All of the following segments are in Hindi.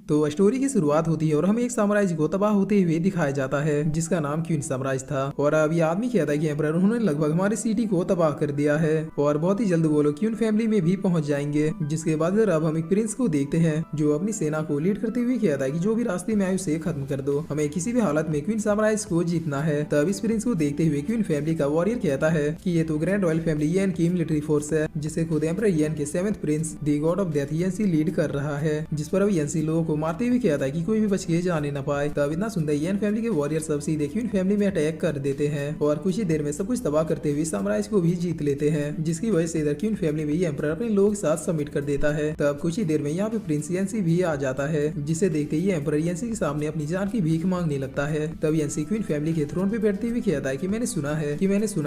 तो स्टोरी की शुरुआत होती है और हमें एक साम्राज्य को तबाह होते हुए दिखाया जाता है जिसका नाम क्वीन साम्राज्य था। और अब ये आदमी कहता है कि एम्परर उन्होंने लगभग हमारी सिटी को तबाह कर दिया है और बहुत ही जल्द वो लोग क्वीन फैमिली में भी पहुंच जाएंगे। जिसके बाद अब हम एक प्रिंस को देखते हैं जो अपनी सेना को लीड करते हुए कहता है कि जो भी रास्ते में आए उसे खत्म कर दो, हमें किसी भी हालत में क्वीन साम्राज्य को जीतना है। तब इस प्रिंस को देखते हुए क्वीन फैमिली का वॉरियर कहता है कि ये तो ग्रैंड रॉयल फैमिली येन की मिलिट्री फोर्स है जिसे खुद एम्परर येन के 7th Prince the God of death yen lead कर रहा है। जिस पर अब येन लोगों को मारते हुए कहता है कि कोई भी बच के जाने न पाए। तब इतना सुंदर येन फैमिली के वॉरियर सब सीधे क्वीन फैमिली में अटैक कर देते हैं और कुछ ही देर में सब कुछ तबाह करते हुए साम्राज्य को भी जीत लेते हैं। जिसकी वजह से इधर क्वीन फैमिली में एम्परर अपने लोगों के साथ सबमिट कर देता है। तब कुछ ही देर में यहाँ पे प्रिंस येंसी भी आ जाता है जिसे देखते ही एम्परर येंसी के सामने अपनी जान की भीख मांगने लगता है। तब येंसी क्वीन फैमिली के थ्रोन पे बैठते हुए कहता है कि मैंने सुना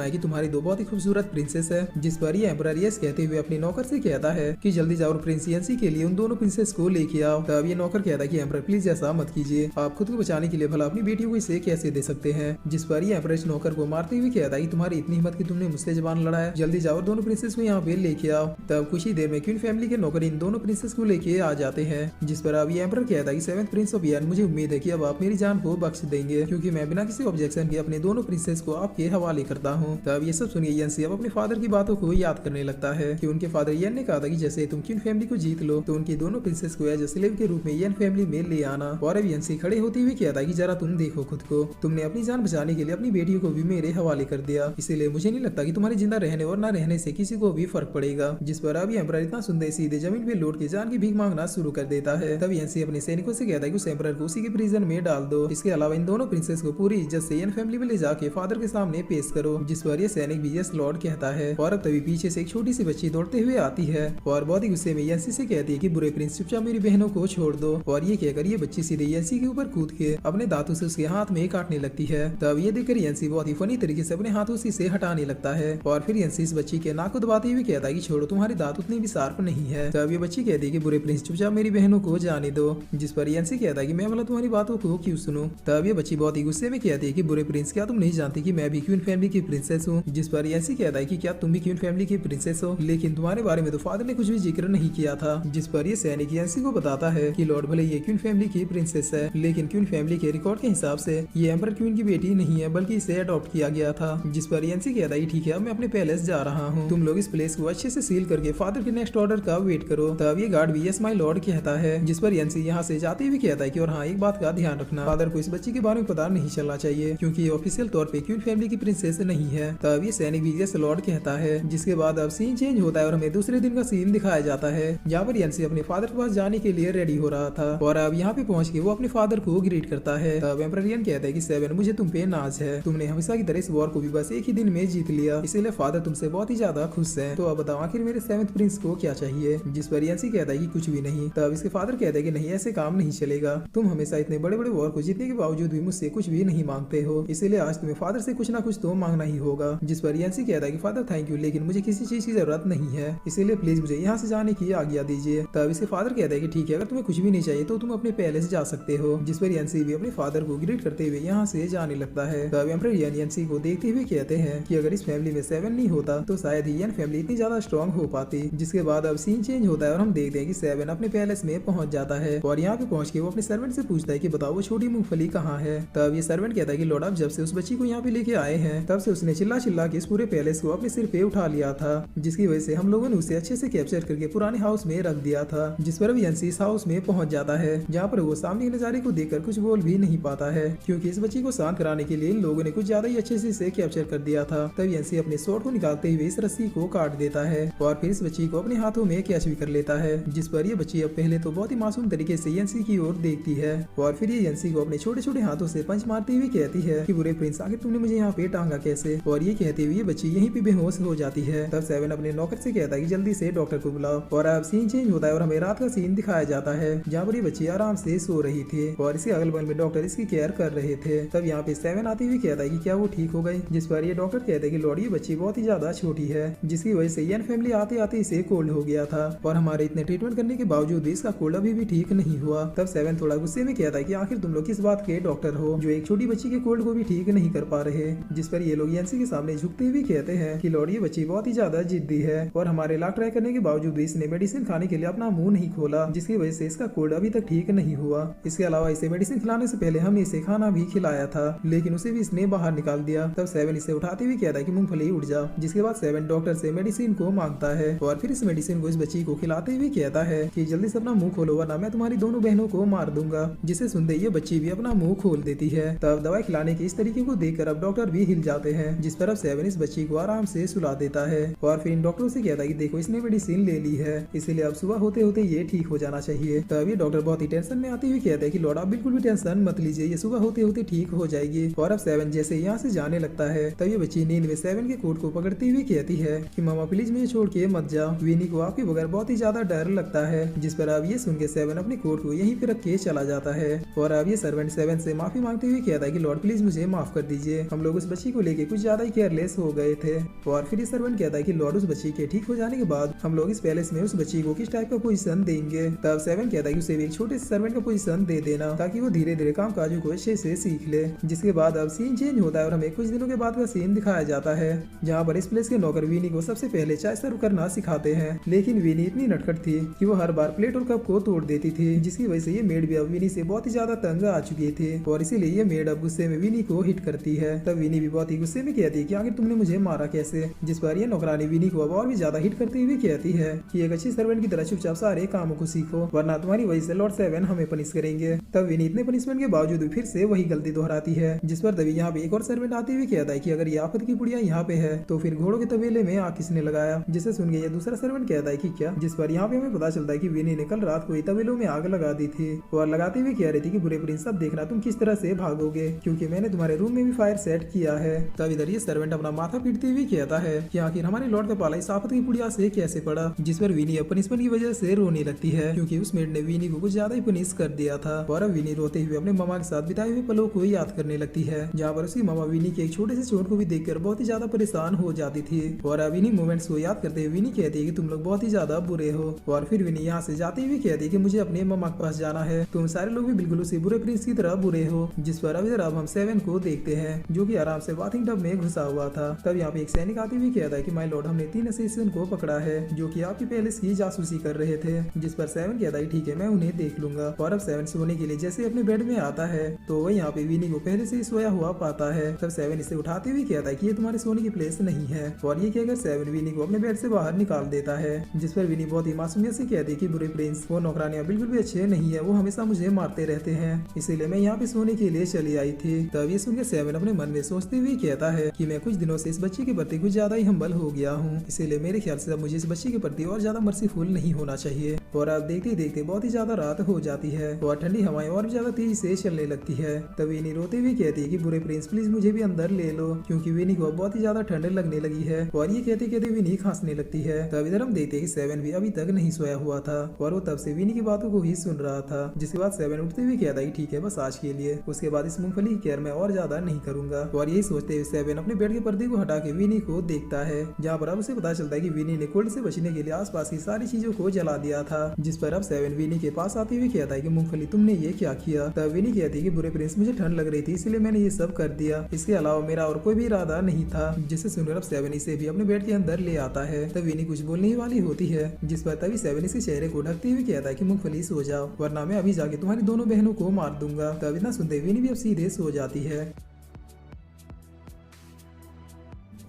है कि तुम्हारी दो बहुत ही खूबसूरत प्रिंसेस है। जिस पर ये एम्परर यस कहते हुए अपने नौकर से कहता है कि जल्दी जाओ और प्रिंस येंसी के लिए उन दोनों प्रिंसेस को लेके आओ। तब ये नौकर कहता है कि एम्परर प्लीज ऐसा मत कीजिए, आप खुद को बचाने के लिए भला अपनी बेटियों को इसे कैसे दे सकते हैं। जिस पर ये एम्परर नौकर को मारते हुए कहता है कि तुम्हारी इतनी हिम्मत कि तुमने मुझसे जबान लड़ाया, जल्दी जाओ और दोनों प्रिंसेस को यहाँ पे लेके आओ। तब कुछ ही देर में क्वीन फैमिली के नौकर इन दोनों प्रिंसेस को लेके आ जाते हैं। जिस पर अब ये एम्परर कहता है कि 7th प्रिंस ऑफ येन, मुझे उम्मीद है कि अब आप मेरी जान को बख्श देंगे क्योंकि मैं बिना किसी ऑब्जेक्शन के अपने दोनों प्रिंसेस को आपके हवाले करता हूँ। तब ये सब सुनिए येन अब अपने फादर की बातों को याद करने लगता है कि उनके फादर येन ने कहा था कि जैसे तुम क्वीन फैमिली को जीत लो तो उनकी दोनों प्रिंसेस को एज स्लेव के रूप में येन फैमिली में ले आना। और अब येन खड़े होते हुए कहता है कि जरा तुम देखो खुद को, तुमने अपनी जान बचाने के लिए अपनी बेटियों को भी मेरे हवाले कर दिया, इसीलिए मुझे नहीं लगता कि तुम्हारे जिंदा रहने और न रहने से किसी को भी फर्क पड़ेगा। जिस पर अब एम्परर इतना सुंदर सीधे जमीन पे लौट के जान की भीख मांगना शुरू कर देता है। तब येन अपने सैनिकों से कहता है कि उस एम्परर को उसी के प्रिजन में डाल दो। इसके अलावा इन दोनों प्रिंसेस को पूरी इज्जत से येन फैमिली में ले जाके फादर के सामने पेश करो। जिस पर ये सैनिक भी यस लॉर्ड कहता है। और अब तभी पीछे से एक छोटी सी बच्ची दौड़ते हुए आती है और बहुत ही गुस्से में येंसी से कहती है कि बुरे प्रिंस चुपचाप मेरी बहनों को छोड़ दो। और ये कहकर ये बच्ची सीधे येंसी के ऊपर कूद के अपने दांतों से उसके हाथ में काटने लगती है। तब ये देखकर येंसी बहुत ही फनी तरीके से अपने हाथों से हटाने लगता है और फिर येंसी इस बच्ची के नाक को दबाते हुए कहता है कि छोड़ो, तुम्हारे दांत उतने भी शार्प नहीं है। तब ये बच्ची कहती है कि बुरे प्रिंस चुपचाप मेरी बहनों को जाने दो। जिस पर येंसी कहता है कि मैं भला तुम्हारी बातों को क्यों सुनूं। तब ये बच्ची बहुत ही गुस्से में कहती है कि बुरे प्रिंस, क्या तुम नहीं जानती कि मैं भी क्वीन फैमिली की प्रिंसेस हूँ। जिस पर येंसी कहता है कि क्या तुम भी क्वीन फैमिली की प्रिंसेस हो, लेकिन तुम्हारे बारे में तो फादर ने कुछ भी जिक्र नहीं किया था। जिस पर ये सैनिक येंसी को बताता है कि लॉर्ड भले ये क्वीन फैमिली की प्रिंसेस है लेकिन क्वीन फैमिली के रिकॉर्ड के हिसाब से ये एम्परर क्वीन की बेटी नहीं है बल्कि इसे अडॉप्ट किया गया था। जिस पर येंसी कहता है ठीक है, अब मैं अपने पैलेस जा रहा हूँ, तुम लोग इस प्लेस को अच्छे से सील करके फादर के नेक्स्ट ऑर्डर का वेट करो। तब ये गार्ड भी यस माय लॉर्ड कहता है। जिस पर येंसी यहाँ से जाते हुए कहता है कि और हाँ, एक बात का ध्यान रखना, फादर को इस बच्ची के बारे में पता नहीं चलना चाहिए क्योंकि ये ऑफिशियल तौर पे क्वीन फैमिली की प्रिंसेस नहीं है। तब ये सैनिक भी यस लॉर्ड कहता है। जिसके बाद अब सीन चेंज होता है और हमें दूसरे दिन का सीन दिखाया जाता है जहाँ पर येंसी अपने फादर के पास जाने के लिए रेडी हो रहा था और अब यहाँ पे पहुंच के वो अपने फादर को ग्रीट करता है। तब एम्परर येन कहता है कि 7, मुझे तुम पे नाज है, तुमने हमेशा की तरह इस वॉर को भी बस एक ही दिन में जीत लिया, इसीलिए फादर तुमसे बहुत ही ज्यादा खुश है। तो अब बताओ आखिर मेरे 7th प्रिंस को क्या चाहिए। जिस पर येंसी कहता है कि कुछ भी नहीं। तब इसके फादर कहते हैं कि नहीं, ऐसे काम नहीं चलेगा, तुम हमेशा इतने बड़े बड़े वॉर को जीतने के बावजूद भी मुझसे कुछ भी नहीं मांगते हो, इसीलिए आज तुम्हें फादर से कुछ ना कुछ तो मांगना ही होगा। जिस पर येंसी कहता है कि फादर थैंक यू, लेकिन मुझे किसी चीज की जरूरत नहीं है, इसीलिए प्लीज मुझे यहाँ से जाने की आज्ञा दीजिए। तब इसके फादर कहता है कि ठीक है, अगर तुम्हें कुछ भी नहीं चाहिए तो तुम अपने पैलेस जा सकते हो। जिस पर येंसी भी अपने फादर को ग्रीट करते हुए यहाँ से जाने लगता है। तब एम्परर येंसी को देखते हुए कहते हैं कि अगर इस फैमिली में 7 नहीं होता तो शायद ही येन फैमिली इतनी ज्यादा स्ट्रॉन्ग हो पाती। जिसके बाद अब सीन चेंज होता है और हम देखते हैं कि 7 अपने पैलेस में पहुंच जाता है और यहाँ पे पहुंच के वो अपने सर्वेंट से पूछता है कि बताओ वो छोटी मूंगफली कहाँ है। तब ये सर्वेंट कहता है कि लॉर्ड, आप जब से उस बच्ची को यहाँ पे लेके आए हैं तब से उसने चिल्ला चिल्ला के इस पूरे पैलेस को अपने सिर पे उठा लिया था, जिसकी वजह से हम लोगों ने उसे अच्छे से कैप्चर करके पुराने हाउस में रख दिया था। जिस पर येंसी इस हाउस में पहुंच जाता है जहाँ पर वो सामने के नजारे को देखकर कुछ बोल भी नहीं पाता है क्योंकि इस बच्ची को शांत कराने के लिए इन लोगों ने कुछ ज्यादा ही अच्छे से इसे कैप्चर कर दिया था। तब येंसी अपने स्वॉर्ड को निकालते हुए इस रस्सी को काट देता है और फिर इस बच्ची को अपने हाथों में कैच भी कर लेता है। जिस पर ये बच्ची अब पहले तो बहुत ही मासूम तरीके से येंसी की ओर देखती है और फिर ये येंसी को अपने छोटे छोटे हाथों से पंच मारते हुए कहती है कि बुरे प्रिंस, आखिर तुमने मुझे यहाँ पे टांगा कैसे। और ये कहते हुए बच्ची यहीं पे बेहोश हो जाती है। तब 7 अपने नौकर से कहता है कि जल्दी से डॉक्टर को बुलाओ। और अब सीन चेंज होता है और हमें रात का सीन दिखाया जाता है जहाँ पर ये बच्ची आराम से सो रही थी और इसके अगल बगल में डॉक्टर इसकी केयर कर रहे थे। तब यहाँ पे 7 आते हुए कहता है कि क्या वो ठीक हो गई। जिस पर ये डॉक्टर कहते हैं कि लॉर्ड, ये बच्ची बहुत ही ज्यादा छोटी है जिसकी वजह से येन फैमिली आते आते इसे कोल्ड हो गया था और हमारे इतने ट्रीटमेंट करने के बावजूद इसका कोल्ड अभी भी ठीक नहीं हुआ। तब 7 थोड़ा गुस्से में कहता है कि आखिर तुम लोग किस बात के डॉक्टर हो जो एक छोटी बच्ची के कोल्ड को भी ठीक नहीं कर पा रहे। जिस पर ये लोग येंसी के सामने झुकते हुए कहते हैं कि लॉर्ड, ये बच्ची बहुत ही ज्यादा जिद्दी है और हमारे इलाज ट्राई करने के बावजूद इसने मेडिसिन खाने के लिए अपना मुंह नहीं खोला, जिसकी वजह से इसका कोल्ड कोल्ड अभी तक ठीक नहीं हुआ। इसके अलावा इसे मेडिसिन खिलाने से पहले हमने इसे खाना भी खिलाया था, लेकिन उसे भी इसने बाहर निकाल दिया। तब 7 इसे उठाते हुए कहता है कि मूंगफली उठ जा। जिसके बाद 7 डॉक्टर से मेडिसिन को मांगता है और फिर इस मेडिसिन को इस बच्ची को खिलाते हुए कहता है कि जल्दी से अपना मुंह खोलो वरना मैं तुम्हारी दोनों बहनों को मार दूंगा। जिसे सुनते ये बच्ची भी अपना मुंह खोल देती है। तब दवाई खिलाने के इस तरीके को देखकर अब डॉक्टर भी हिल जाते हैं, जिस पर अब 7 इस बच्ची को आराम से सुला देता है और फिर इन डॉक्टरों से कहता है कि देखो इसने मेडिसिन ले ली है, इसलिए अब सुबह होते होते ये ठीक हो जाना चाहिए। तब ये डॉक्टर बहुत ही टेंशन में आते हुए कहते हैं कि लॉर्ड आप बिल्कुल भी टेंशन मत लीजिए, ये सुबह होते होते ठीक हो जाएगी। और अब 7 जैसे यहाँ से जाने लगता है तब ये बच्ची नींद में 7 के कोट को पकड़ती हुई कहती है कि मामा प्लीज मुझे छोड़ के मत जाओ, विनी को आपके बगैर बहुत ही ज्यादा डर लगता है। जिस पर अब ये सुन के 7 अपने कोट को यहीं पे रख के चला जाता है और अब ये सर्वेंट 7 से माफी मांगते हुए कहता है कि लॉर्ड प्लीज मुझे माफ कर दीजिए, हम लोग उस बच्ची को लेके कुछ ज्यादा ही केयरलेस हो गए थे। और फिर इस सर्वेंट कहता है कि लॉर्ड उस बच्ची के ठीक हो जाने के बाद हम लोग इस पैलेस में उस बच्ची को किस टाइप का पोजीशन देंगे। तब 7 कहता है कि उसे भी एक छोटे से सर्वेंट का पोजीशन दे देना ताकि वो धीरे धीरे काम काजों को अच्छे से सीख ले। जिसके बाद अब सीन चेंज होता है और हमें कुछ दिनों के बाद का सीन दिखाया जाता है जहाँ पर इस प्लेस के नौकर विनी को सबसे पहले चाय सर्व करना सिखाते हैं। लेकिन विनी इतनी नटखट थी कि वो हर बार प्लेट और कप को तोड़ देती थी, जिसकी वजह से ये मेड भी अब विनी से बहुत ही ज्यादा तंग आ चुकी थी और इसीलिए ये मेड अब गुस्से में विनी को हिट करती है। तब विनी भी बहुत ही गुस्से में कहती है कि आखिर तुमने मुझे मारा कैसे। जिस पर ये नौकरानी विनी को अब और भी ज्यादा हिट करते हुए कहती है कि एक अच्छी सर्वेंट की तरह चुपचाप सारे कामों को सीखो वरना तुम्हारी वजह से लॉर्ड 7 हमें पनिश करेंगे। तब विनी इतने पनिशमेंट के बावजूद भी फिर से वही गलती दोहराती है। जिस पर तभी यहाँ पे एक और सर्वेंट आते हुए कहता है कि अगर ये आफत की पुड़िया यहाँ पे है तो फिर घोड़ों के तबेले में आग किसने लगाया। जिसे सुन के ये दूसरा सर्वेंट कहता है कि क्या। जिस पर यहाँ पे हमें पता चलता है कि विनी ने कल रात को तबेलों में आग लगा दी थी और लगाते हुए कह रही थी कि बुरे प्रिंस अब देखना तुम किस तरह से भागोगे क्योंकि मैंने तुम्हारे रूम में भी फायर सेट किया है। तब इधर ये सर्वेंट अपना माथा पीटते हुए कहता है कि आखिर हमारे लॉर्ड का पाला इस आफत की पुड़िया से कैसे पड़ा। जिस पर विनी अब पनिशमेंट की वजह से रोने लगती है क्योंकि उस मेड ने विनी को कुछ ज्यादा ही पनिश कर दिया था और अब विनी रोते हुए अपने मामा के साथ बिताए हुए पलों को याद करने लगती है जहाँ पर उसकी मामा विनी के एक छोटे से चोट को भी देखकर बहुत ही ज्यादा परेशान हो जाती थी। और अब इन्हीं मोमेंट्स को याद करते हुए विनी कहती है कि तुम लोग बहुत ही ज्यादा बुरे हो। और फिर विनी यहाँ से जाते हुए कहती है कि मुझे अपने मामा के पास जाना है, तुम सारे लोग भी बिल्कुल उसी बुरे प्रिंस की तरह बुरे हो। जिस पर अब हम 7 को देखते हैं जो कि आराम से बाथिंग टब में घुसा हुआ था। तब यहाँ पे एक सैनिक आते हुए कहता है कि माय लॉर्ड हमने 3 असिस्टेंट को पकड़ा है जो कि आपके पैलेस की जासूसी कर रहे थे। जिस पर 7 कहता है ठीक है मैं उन्हें देख लूंगा। और अब 7 सोने के लिए जैसे अपने बेड में आता है तो वह यहाँ पे विनी को पहले से ही सोया हुआ पाता है। तब 7 इसे उठाते हुए कहता है कि ये तुम्हारे सोने की प्लेस नहीं है और ये कहकर 7 विनी को अपने बेड से बाहर निकाल देता है। जिस पर विनी बहुत ही मासूमियत से कहती है कि बुरे प्रिंस वो नौकरानियां बिल्कुल भी अच्छे नहीं है, वो हमेशा मुझे मारते रहते हैं, इसीलिए मैं यहाँ पे सोने के लिए चली आई थी। तब ये सुनकर 7 अपने मन में सोचते हुए कहता है कि मैं कुछ दिनों से इस बच्ची के प्रति कुछ ज्यादा ही हम्बल हो गया हूँ, इसीलिए मेरे ख्याल से अब मुझे इस बच्ची के प्रति और ज्यादा मर्सीफुल नहीं होना चाहिए। और अब देखते देखते बहुत ही ज्यादा रात हो जाती है और ठंडी हवाएं और भी ज्यादा तेजी से चलने लगती है। तब विनी रोते हुए कहती है कि बुरे प्रिंस प्लीज मुझे भी अंदर ले लो क्योंकि विनी को बहुत ही ज्यादा ठंड लगने लगी है। और ये कहते कहते विनी खांसने लगती है। तब इधर हम देखते हैं कि 7 भी अभी तक नहीं सोया हुआ था और वो तब से विनी की बातों को ही सुन रहा था। जिसके बाद 7 उठते हुए कहता है ठीक है बस आज के लिए, उसके बाद इस मूंगफली की केयर मैं और ज्यादा नहीं करूंगा। और यही सोचते हुए 7 अपने बेड के पर्दे को हटा के विनी को देखता है जहाँ पर अब उसे पता चलता है कि विनी ने कोल्ड से बचने के लिए आसपास की सारी चीजों को जला दिया था। जिस पर अब 7 विनी के पास आते हुए कहता है कि मूंगफली तुमने ये क्या किया। तब विनी कहती है कि बुरे प्रिंस मुझे ठंड लग रही थी इसलिए मैंने ये सब कर दिया, इसके अलावा मेरा और कोई भी इरादा नहीं था। जिसे सुनकर अब 7 इसे भी अपने बेड के अंदर ले आता है। तब विनी कुछ बोलने वाली होती है जिस पर तभी 7 इसके चेहरे को ढकते हुए कहता है कि मूंगफली सो जाओ वरना मैं अभी जाके तुम्हारी दोनों बहनों को मार दूंगा। तब इतना सुनते विनी भी अब सीधे सो जाती है।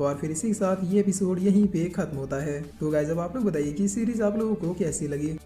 और फिर इसी के साथ ये एपिसोड यहीं पे खत्म होता है। तो गाइस अब आप लोग बताइए कि सीरीज आप लोगों को कैसी लगी।